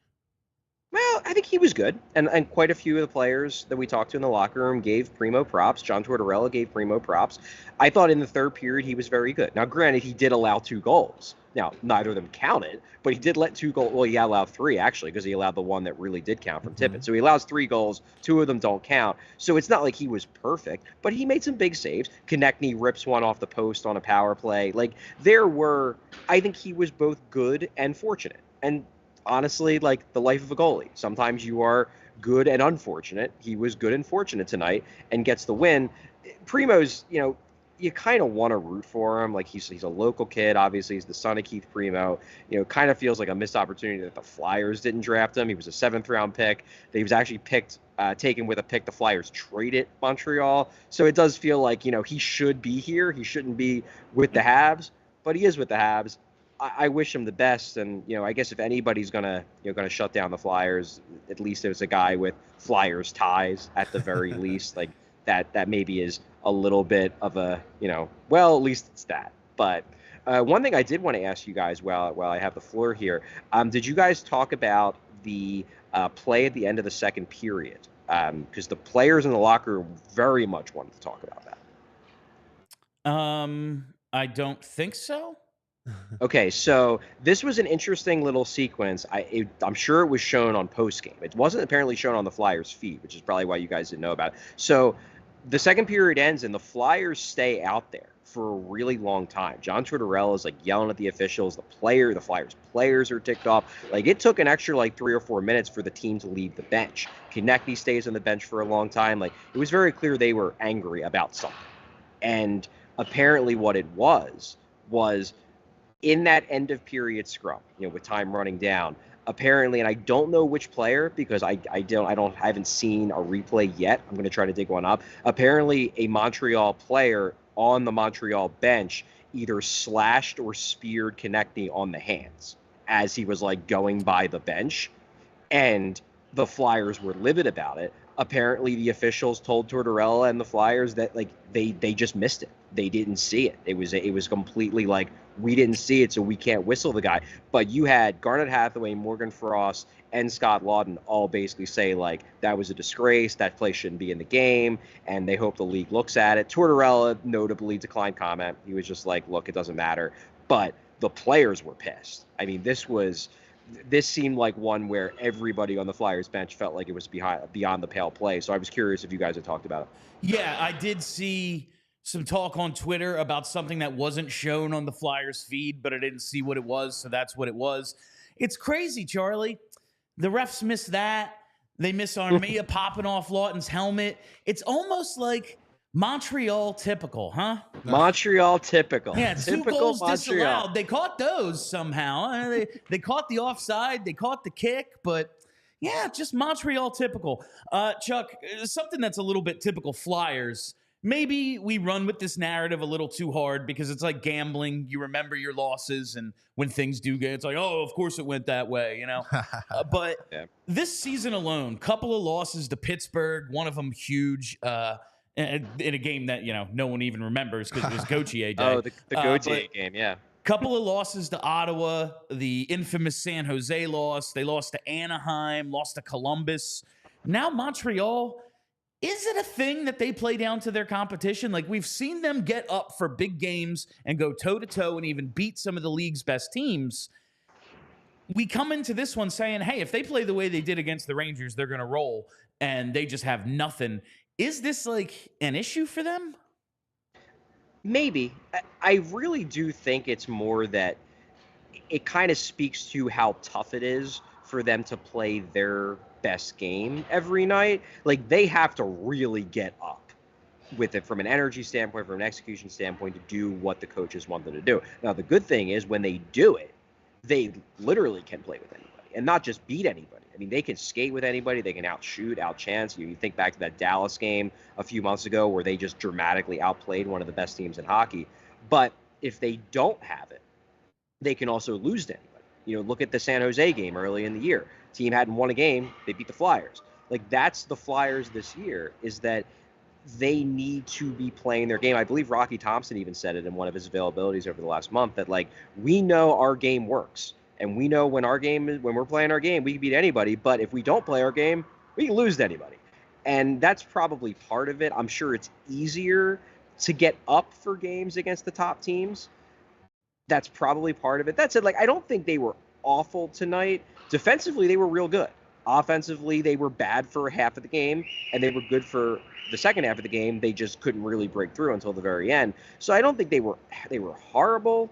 Well, I think he was good, and quite a few of the players that we talked to in the locker room gave Primo props. John Tortorella gave Primo props. I thought in the third period he was very good. Now, granted, he did allow 2 goals. Now, neither of them counted, but he did let 2 goals. Well, he allowed 3, actually, because he allowed the one that really did count from Tippett. So he allows 3 goals. 2 of them don't count. So it's not like he was perfect, but he made some big saves. Konechny rips one off the post on a power play. Like, I think he was both good and fortunate. And honestly, like the life of a goalie. Sometimes you are good and unfortunate. He was good and fortunate tonight and gets the win. Primo's, you kind of want to root for him. Like, he's a local kid. Obviously, he's the son of Keith Primo. Kind of feels like a missed opportunity that the Flyers didn't draft him. He was a 7th-round pick. He was actually taken with a pick the Flyers traded Montreal. So it does feel like, he should be here. He shouldn't be with the Habs, but he is with the Habs. I wish him the best, and I guess if anybody's gonna shut down the Flyers, at least it was a guy with Flyers ties at the very least. Like, that maybe is a little bit of a well, at least it's that. But one thing I did want to ask you guys while I have the floor here, did you guys talk about the play at the end of the second period? Because the players in the locker room very much wanted to talk about that. I don't think so. Okay, so this was an interesting little sequence. I'm sure it was shown on postgame. It wasn't apparently shown on the Flyers feed, which is probably why you guys didn't know about it. So the second period ends and the Flyers stay out there for a really long time. John Tortorella is like yelling at the officials. The Flyers players are ticked off. Like it took an extra like 3 or 4 minutes for the team to leave the bench. Konechny stays on the bench for a long time. Like it was very clear they were angry about something. And apparently what it was in that end of period scrum, with time running down, apparently, and I don't know which player because I haven't seen a replay yet. I'm going to try to dig one up. Apparently, a Montreal player on the Montreal bench either slashed or speared Konechny on the hands as he was like going by the bench, and the Flyers were livid about it. Apparently, the officials told Tortorella and the Flyers that like they just missed it. They didn't see it. It was completely like we didn't see it, so we can't whistle the guy. But you had Garnet Hathaway, Morgan Frost, and Scott Lawton all basically say like that was a disgrace. That play shouldn't be in the game, and they hope the league looks at it. Tortorella notably declined comment. He was just like, "Look, it doesn't matter." But the players were pissed. I mean, this seemed like one where everybody on the Flyers bench felt like it was beyond the pale play. So I was curious if you guys had talked about it. Yeah, I did see some talk on Twitter about something that wasn't shown on the Flyers feed, but I didn't see what it was, so that's what it was. It's crazy, Charlie. The refs miss that. They miss Armia popping off Lawton's helmet. It's almost like Montreal typical, huh? Montreal typical. Yeah, two typical goals Montreal. disallowed. They caught those somehow. They caught the offside. They caught the kick, but yeah, just Montreal typical. Chuck, something that's a little bit typical Flyers. Maybe we run with this narrative a little too hard because it's like gambling. You remember your losses, and when things do get, it's like, oh, of course it went that way, But Yeah. this season alone, couple of losses to Pittsburgh, one of them huge. In a game that no one even remembers because it was Gauthier day. Oh, the Gauthier game, yeah. Couple of losses to Ottawa, the infamous San Jose loss. They lost to Anaheim, lost to Columbus. Now Montreal. Is it a thing that they play down to their competition? Like we've seen them get up for big games and go toe to toe and even beat some of the league's best teams. We come into this one saying, hey, if they play the way they did against the Rangers, they're going to roll, and they just have nothing. Is this like an issue for them? Maybe. I really do think it's more that it kind of speaks to how tough it is for them to play their best game every night. Like they have to really get up with it from an energy standpoint, from an execution standpoint, to do what the coaches want them to do. Now, the good thing is when they do it, they literally can play with anybody and not just beat anybody. I mean, they can skate with anybody. They can outshoot, outchance. You think back to that Dallas game a few months ago where they just dramatically outplayed one of the best teams in hockey. But if they don't have it, they can also lose to anybody. Look at the San Jose game early in the year. Team hadn't won a game. They beat the Flyers. Like, that's the Flyers this year, is that they need to be playing their game. I believe Rocky Thompson even said it in one of his availabilities over the last month that, like, we know our game works. And we know when we're playing our game, we can beat anybody. But if we don't play our game, we can lose to anybody. And that's probably part of it. I'm sure it's easier to get up for games against the top teams. That's probably part of it. That said, like, I don't think they were awful tonight. Defensively, they were real good. Offensively, they were bad for half of the game, and they were good for the second half of the game. They just couldn't really break through until the very end. So I don't think they were horrible.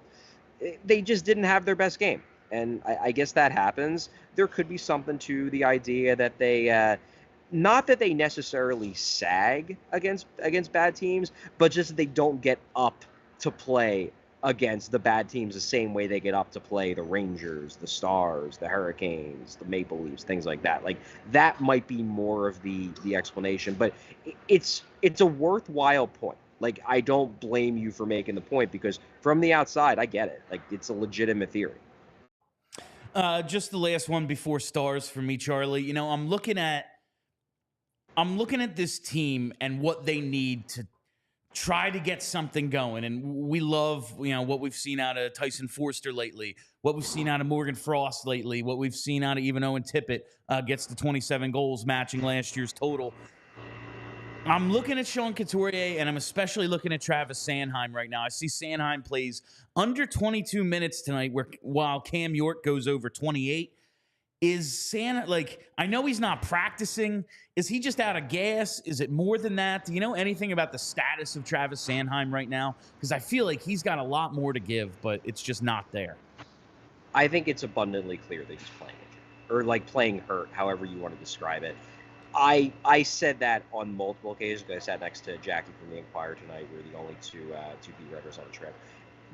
They just didn't have their best game. And I guess that happens. There could be something to the idea that they not that they necessarily sag against bad teams, but just that they don't get up to play against the bad teams the same way they get up to play the Rangers, the Stars, the Hurricanes, the Maple Leafs, things like that. Like, that might be more of the explanation, but it's a worthwhile point. Like, I don't blame you for making the point because from the outside, I get it. Like, it's a legitimate theory. Just the last one before Stars for me, Charlie. I'm looking at this team and what they need to try to get something going. And we love, what we've seen out of Tyson Forster lately, what we've seen out of Morgan Frost lately, what we've seen out of even Owen Tippett gets to 27 goals, matching last year's total. I'm looking at Sean Couturier, and I'm especially looking at Travis Sanheim right now. I see Sanheim plays under 22 minutes tonight, while Cam York goes over 28. I know he's not practicing. Is he just out of gas? Is it more than that? Do you know anything about the status of Travis Sanheim right now? Because I feel like he's got a lot more to give, but it's just not there. I think it's abundantly clear that he's playing injured, or like playing hurt, however you want to describe it. I said that on multiple occasions. I sat next to Jackie from the Inquirer tonight. We were the only two beat writers on the trip.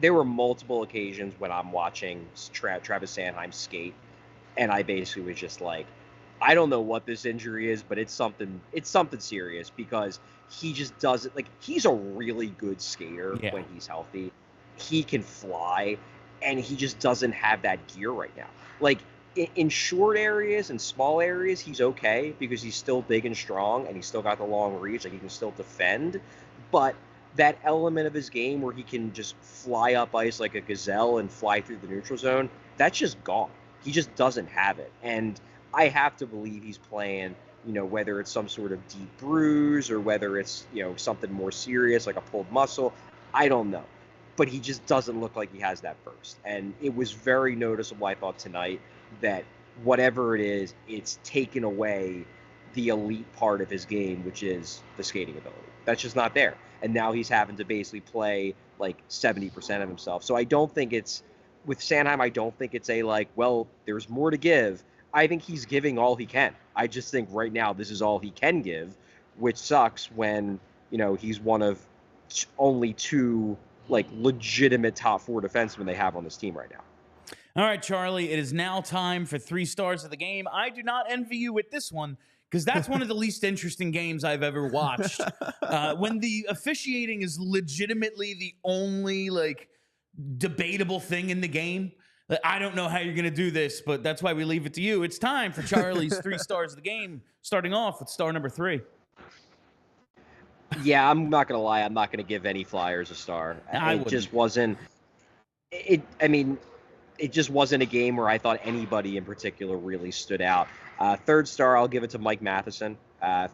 There were multiple occasions when I'm watching Travis Sanheim skate, and I basically was just like, I don't know what this injury is, but it's something serious, because he just doesn't, like, he's a really good skater when he's healthy. He can fly, and he just doesn't have that gear right now. Like, in short areas and small areas, he's okay, because he's still big and strong, and he's still got the long reach. Like, he can still defend. But that element of his game where he can just fly up ice like a gazelle and fly through the neutral zone, that's just gone. He just doesn't have it. And I have to believe he's playing, whether it's some sort of deep bruise or whether it's, something more serious like a pulled muscle. I don't know. But he just doesn't look like he has that burst. And it was very noticeable, I thought, tonight, that whatever it is, it's taken away the elite part of his game, which is the skating ability. That's just not there. And now he's having to basically play like 70% of himself. So I don't think it's, with Sanheim, I don't think it's there's more to give. I think he's giving all he can. I just think right now this is all he can give, which sucks when, he's one of only two legitimate top four defensemen they have on this team right now. All right, Charlie, it is now time for 3 stars of the game. I do not envy you with this one, because that's one of the least interesting games I've ever watched. When the officiating is legitimately the only debatable thing in the game, I don't know how you're going to do this, but that's why we leave it to you. It's time for Charlie's 3 stars of the game, starting off with star number 3. Yeah, I'm not going to lie. I'm not going to give any Flyers a star. It just wasn't. It just wasn't a game where I thought anybody in particular really stood out. 3rd star, I'll give it to Mike Matheson.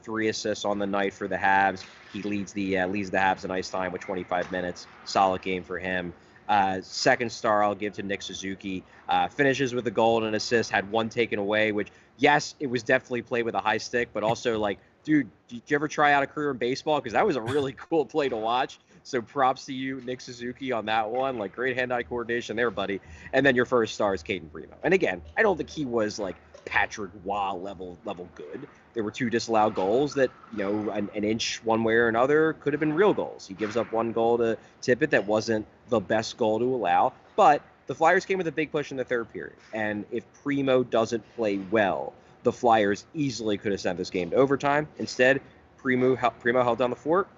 3 assists on the night for the Habs. He leads the Habs in ice time with 25 minutes. Solid game for him. 2nd star, I'll give to Nick Suzuki. Finishes with a goal and an assist. Had one taken away, which, yes, it was definitely played with a high stick, but also dude, did you ever try out a career in baseball? Because that was a really cool play to watch. So props to you, Nick Suzuki, on that one. Great hand-eye coordination there, buddy. And then your 1st star is Caden Primo. And again, I don't think he was Patrick Waugh level good. There were 2 disallowed goals that, an inch one way or another could have been real goals. He gives up 1 goal to Tippett that wasn't the best goal to allow. But the Flyers came with a big push in the 3rd period. And if Primo doesn't play well, the Flyers easily could have sent this game to overtime. Instead, Primo held down the fort,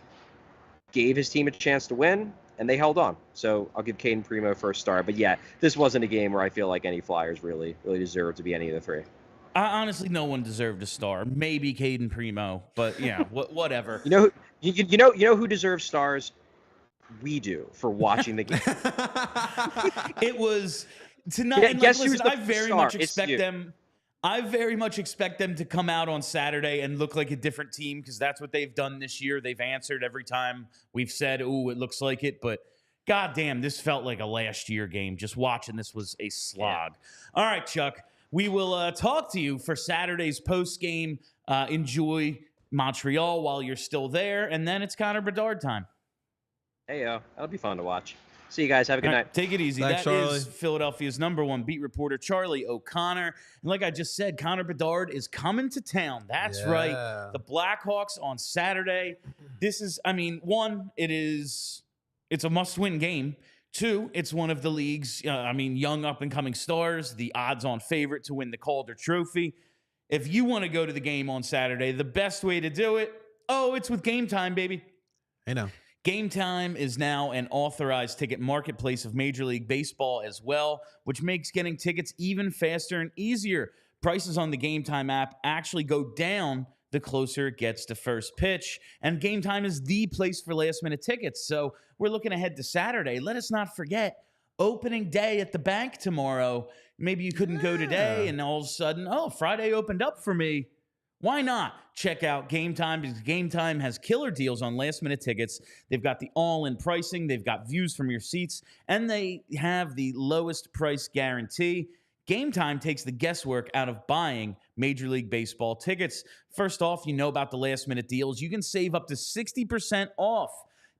gave his team a chance to win, and they held on. So I'll give Caden Primo 1st star. But yeah, this wasn't a game where I feel like any Flyers really deserve to be any of the 3. Honestly, no one deserved a star. Maybe Caden Primo, but yeah, whatever. You know who deserves stars? We do, for watching the game. It was tonight. Guess listen, who's the I very star? much It's expect you. them. I very much expect them to come out on Saturday and look like a different team, because that's what they've done this year. They've answered every time we've said, "Ooh, it looks like it," but goddamn, this felt like a last year game. Just watching this was a slog. Yeah. All right, Chuck, we will talk to you for Saturday's post game. Enjoy Montreal while you're still there, and then it's Connor Bedard time. Hey, that'll be fun to watch. See you guys. Have a good night. Take it easy. Thanks, That Charlie. is Philadelphia's #1 beat reporter, Charlie O'Connor. And like I just said, Connor Bedard is coming to town. That's right. The Blackhawks on Saturday. This is, one, it's a must-win game. 2, it's one of the league's, young up-and-coming stars, the odds-on favorite to win the Calder Trophy. If you want to go to the game on Saturday, the best way to do it, it's with Game Time, baby. I know. Game Time is now an authorized ticket marketplace of Major League Baseball as well, which makes getting tickets even faster and easier. Prices on the Game Time app actually go down the closer it gets to first pitch, and Game Time is the place for last-minute tickets. So we're looking ahead to Saturday. Let us not forget, opening day at the bank tomorrow. Maybe you couldn't go today, and all of a sudden, Friday opened up for me. Why not check out Game Time? Because Game Time has killer deals on last-minute tickets. They've got the all-in pricing. They've got views from your seats. And they have the lowest price guarantee. Game Time takes the guesswork out of buying Major League Baseball tickets. First off, you know about the last-minute deals. You can save up to 60% off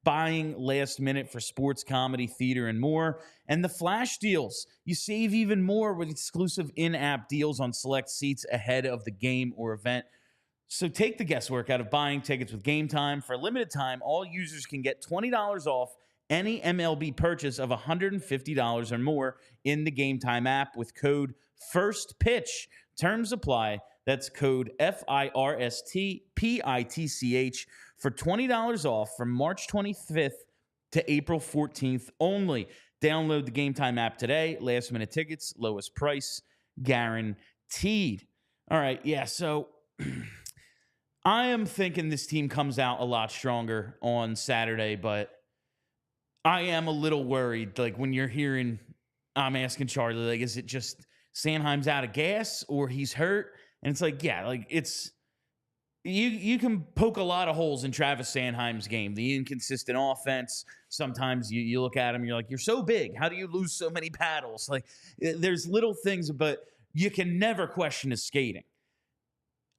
buying last minute for sports, comedy, theater, and more. And the flash deals, you save even more with exclusive in-app deals on select seats ahead of the game or event. So take the guesswork out of buying tickets with Game Time. For a limited time, all users can get $20 off any MLB purchase of $150 or more in the Game Time app with code FIRSTPITCH. Terms apply. That's code FIRSTPITCH for $20 off from March 25th to April 14th only. Download the Game Time app today. Last minute tickets, lowest price, guaranteed. All right, yeah, so I am thinking this team comes out a lot stronger on Saturday, but I am a little worried. Like when you're hearing, I'm asking Charlie, like, is it just Sanheim's out of gas or he's hurt? And it's like, yeah, like it's you can poke a lot of holes in Travis Sanheim's game. The inconsistent offense. Sometimes you look at him, you're like, you're so big. How do you lose so many battles? Like there's little things, but you can never question his skating.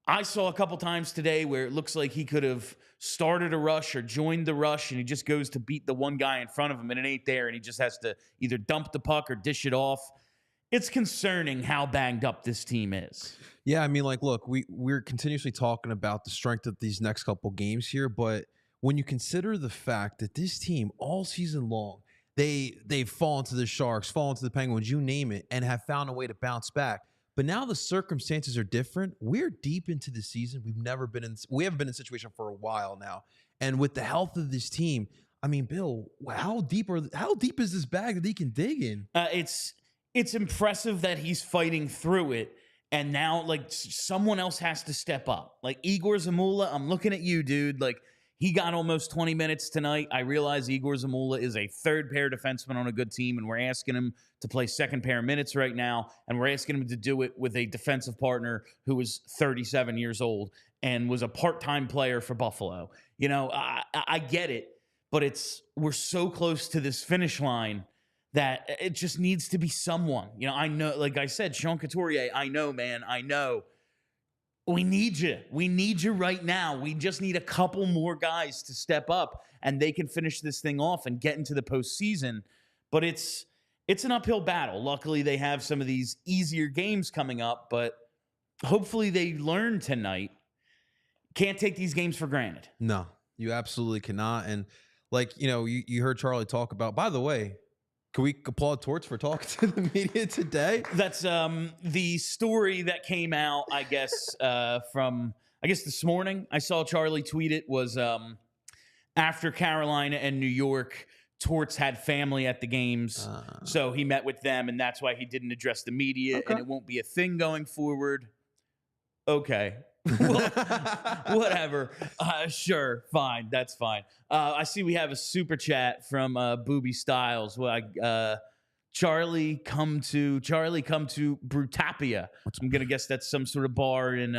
I saw a couple times today where it looks like he could have started a rush or joined the rush, and he just goes to beat the one guy in front of him, and it ain't there, and he just has to either dump the puck or dish it off. It's concerning how banged up this team is. Yeah, I mean, like, look, we're continuously talking about the strength of these next couple games here, but when you consider the fact that this team all season long, they've fallen to the Sharks, fallen to the Penguins, you name it, and have found a way to bounce back. But now the circumstances are different. We're deep into the season. We haven't been in a situation for a while now. And with the health of this team, I mean, Bill, how deep is this bag that he can dig in? It's impressive that he's fighting through it. And now, like, someone else has to step up. Like, Igor Zamula, I'm looking at you, dude. Like, he got almost 20 minutes tonight. I realize Igor Zamula is a third-pair defenseman on a good team, and we're asking him to play second-pair minutes right now, and we're asking him to do it with a defensive partner who is 37 years old and was a part-time player for Buffalo. You know, I get it, but we're so close to this finish line that it just needs to be someone. You know, I know, like I said, Sean Couturier, I know, man, I know. We need you. We need you right now. We just need a couple more guys to step up, and they can finish this thing off and get into the postseason. But it's an uphill battle. Luckily, they have some of these easier games coming up, but hopefully they learn tonight. Can't take these games for granted. No, you absolutely cannot. And like, you know, you heard Charlie talk about, by the way, can we applaud Torts for talking to the media today? That's the story that came out, I guess, from this morning. I saw Charlie tweet it, was after Carolina and New York, Torts had family at the games. So he met with them, and that's why he didn't address the media, and it won't be a thing going forward. Okay. Whatever. Sure. Fine. That's fine. I see we have a super chat from Booby Styles. Charlie come to Brutapia. I'm gonna guess that's some sort of bar in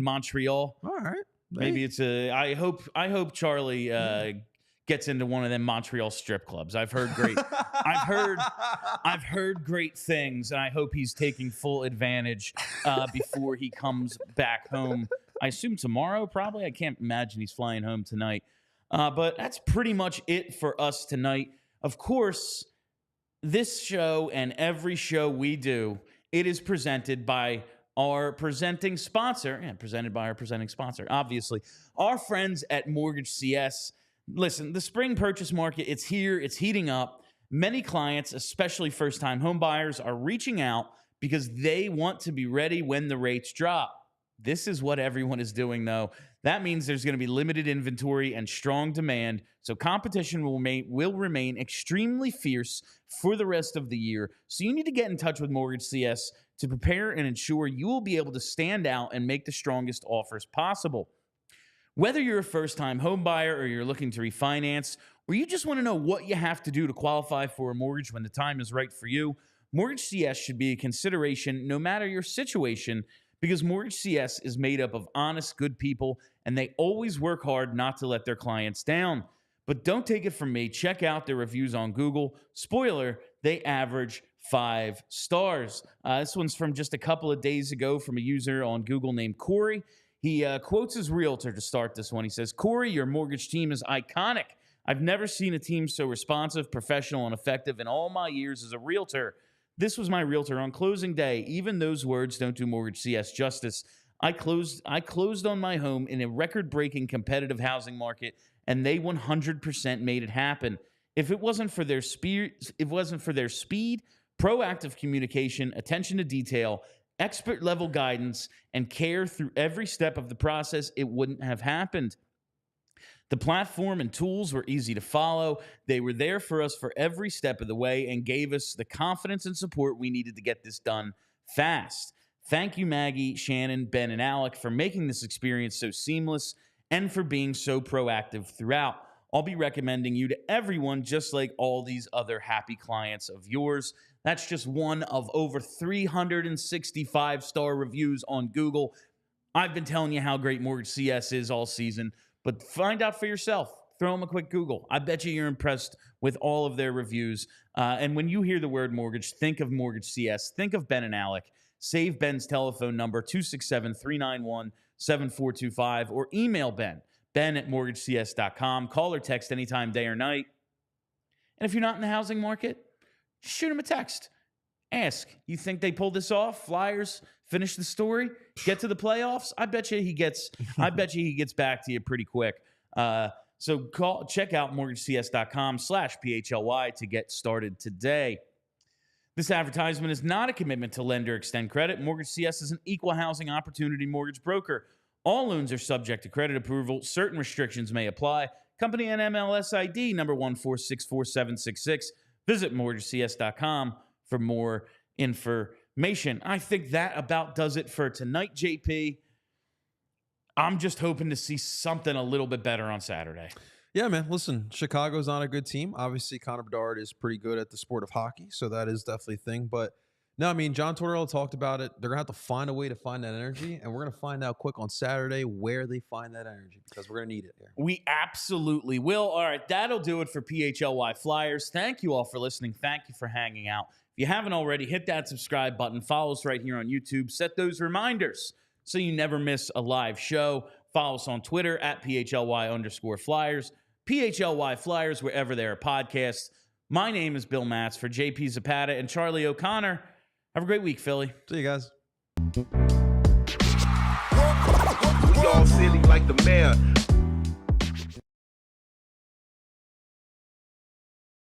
Montreal. All right. Maybe it's I hope Charlie gets into one of them Montreal strip clubs. I've heard great things, and I hope he's taking full advantage before he comes back home. I assume tomorrow, probably. I can't imagine he's flying home tonight. But that's pretty much it for us tonight. Of course, this show and every show we do, it is presented by our presenting sponsor, and presented by our presenting sponsor, obviously, our friends at Mortgage CS. Listen, the spring purchase market, it's here, it's heating up. Many clients, especially first-time home buyers, are reaching out because they want to be ready when the rates drop. This is what everyone is doing, though. That means there's going to be limited inventory and strong demand, so competition will remain extremely fierce for the rest of the year. So you need to get in touch with Mortgage CS to prepare and ensure you will be able to stand out and make the strongest offers possible. Whether you're a first-time home buyer or you're looking to refinance, or you just want to know what you have to do to qualify for a mortgage when the time is right for you, Mortgage CS should be a consideration no matter your situation, Because Mortgage CS is made up of honest, good people, and they always work hard not to let their clients down. But don't take it from me. Check out their reviews on Google. Spoiler, they average 5 stars. This one's from just a couple of days ago from a user on Google named Corey. He quotes his realtor to start this one. He says, "Corey, your mortgage team is iconic. I've never seen a team so responsive, professional, and effective in all my years as a realtor. This was my realtor on closing day. Even those words don't do Mortgage CS justice. I closed on my home in a record-breaking competitive housing market, and they 100% made it happen. If it wasn't for their speed, proactive communication, attention to detail, expert level guidance, and care through every step of the process, it wouldn't have happened. The platform and tools were easy to follow. They were there for us for every step of the way and gave us the confidence and support we needed to get this done fast. Thank you, Maggie, Shannon, Ben, and Alec, for making this experience so seamless and for being so proactive throughout. I'll be recommending you to everyone, just like all these other happy clients of yours." That's just one of over 365-star reviews on Google. I've been telling you how great Mortgage CS is all season, but find out for yourself. Throw them a quick Google. I bet you're impressed with all of their reviews. And when you hear the word mortgage, think of Mortgage CS. Think of Ben and Alec. Save Ben's telephone number, 267-391-7425, or email Ben at mortgagecs.com. Call or text anytime, day or night. And if you're not in the housing market, shoot him a text. Ask, you think they pulled this off? Flyers finish the story, get to the playoffs? I bet you he gets back to you pretty quick. So check out mortgagecs.com/PHLY to get started today. This advertisement is not a commitment to lend or extend credit. Mortgage CS is an equal housing opportunity mortgage broker. All loans are subject to credit approval. Certain restrictions may apply. Company and MLS ID number 1464766. Visit mortgagecs.com for more information. I think that about does it for tonight, JP. I'm just hoping to see something a little bit better on Saturday. Yeah, man. Listen, Chicago's not a good team. Obviously, Connor Bedard is pretty good at the sport of hockey, so that is definitely a thing. But no, I mean, John Tortorella talked about it. They're going to have to find a way to find that energy, and we're going to find out quick on Saturday where they find that energy because we're going to need it here. We absolutely will. All right, that'll do it for PHLY Flyers. Thank you all for listening. Thank you for hanging out. If you haven't already, hit that subscribe button. Follow us right here on YouTube. Set those reminders so you never miss a live show. Follow us on Twitter at PHLY_Flyers. PHLY Flyers, wherever there are podcasts. My name is Bill Matz for JP Zapata and Charlie O'Connor. Have a great week, Philly. See you guys. We all silly like the mayor.